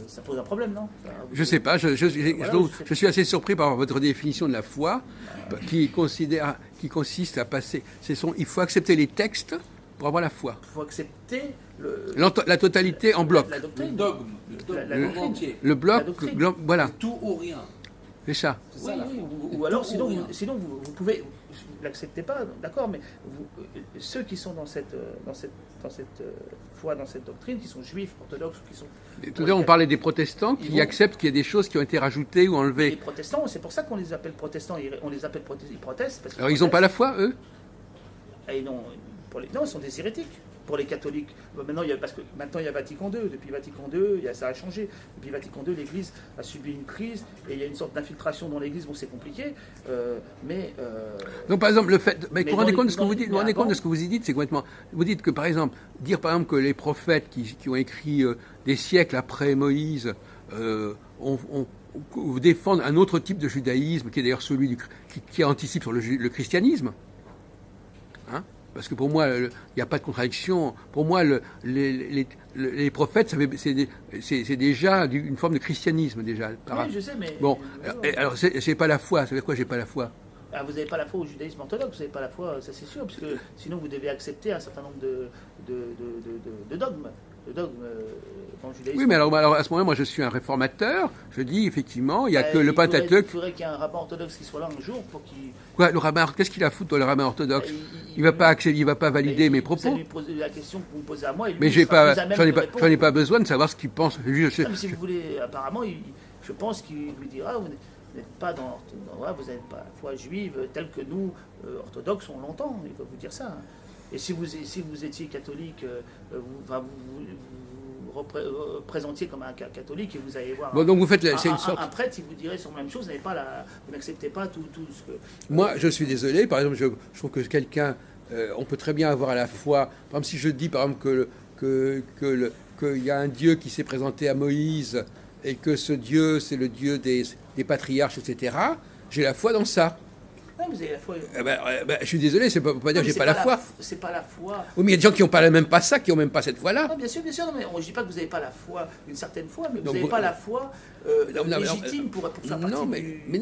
ça pose un problème, non? Je ne sais pas, Voilà, je suis assez surpris par votre définition de la foi, qui consiste à passer. Il faut accepter les textes pour avoir la foi. Il faut accepter La totalité en bloc. la Le doctrine. dogme, La le doctrine. entier. Le bloc, La doctrine. voilà, Tout ou rien. c'est ça. C'est Oui, ça, la oui, foi. ou alors Tout sinon, rien. sinon vous pouvez, vous l'acceptez pas, d'accord, mais ceux qui sont dans cette foi, dans cette doctrine, qui sont juifs, orthodoxes, ou qui sont... Tout à l'heure, on parlait des protestants Ils qui vont- acceptent qu'il y a des choses qui ont été rajoutées ou Les enlevées. protestants, c'est pour ça qu'on les appelle protestants, on les appelle ils protestent. Parce qu'ils Alors, ils n'ont pas la foi, eux? Et non, non, ils sont des hérétiques. Pour les catholiques, maintenant, parce que maintenant il y a Vatican II. Depuis Vatican II, ça a changé. Depuis Vatican II, l'Église a subi une crise et il y a une sorte d'infiltration dans l'Église. Bon, c'est compliqué, mais Donc, par exemple, le fait. Mais vous vous rendez compte de ce que vous dites? Vous vous rendez avant- compte de ce que vous y dites? C'est complètement. Vous dites que, par exemple, dire par exemple que les prophètes qui ont écrit des siècles après Moïse défendent un autre type de judaïsme, qui est d'ailleurs celui qui anticipe sur le christianisme. Hein? Parce que pour moi, il n'y a pas de contradiction. Pour moi, les prophètes, c'est déjà une forme de christianisme, déjà. oui, je sais, mais Bon, alors c'est pas la foi. Ça veut dire quoi, j'ai pas la foi? Ah, vous n'avez pas la foi au judaïsme orthodoxe, vous n'avez pas la foi, ça c'est sûr, parce que sinon vous devez accepter un certain nombre de dogmes. De dogmes dans le judaïsme. Oui, mais alors à ce moment-là, moi je suis un réformateur. Je dis effectivement, il n'y a que le Il Pentateuque. faudrait qu'il y ait un rabbin orthodoxe qui soit là un jour pour qu'il... Quoi, le rabbin, qu'est-ce qu'il a à foutre, le rabbin orthodoxe? Il Il va pas valider mes propos. Vous allez lui poser la question que vous me posez à moi. Et lui, Mais il sera plus à même de répondre. j'en ai pas besoin de savoir ce qu'il pense. Ah, mais si vous voulez, apparemment, je pense qu'il vous dira, vous n'êtes pas voilà, vous n'êtes pas la foi juive telle que nous, orthodoxes, on l'entend. Il va vous dire ça. Et si vous étiez catholique, vous représentiez comme un catholique et vous allez voir Bon, donc vous faites, c'est une sorte. un prêtre, il vous dirait sur la même chose, vous n'acceptez pas tout ce que... Moi, je suis désolé. Par exemple, je trouve que quelqu'un, on peut très bien avoir à la fois. Par exemple, si je dis, par exemple, qu'il y a un Dieu qui s'est présenté à Moïse et que ce Dieu, c'est le Dieu des patriarches, etc. J'ai la foi dans ça. Non, vous avez la foi... Je suis désolé, c'est pas dire que j'ai pas la foi. C'est pas la foi... Oui, mais il y a des gens qui n'ont pas même pas ça, qui n'ont même pas cette foi-là. Ah, bien sûr, non, mais je ne dis pas que vous n'avez pas la foi, une certaine foi, mais vous Donc n'avez pas la foi Non, légitime pour faire partie non, du... mais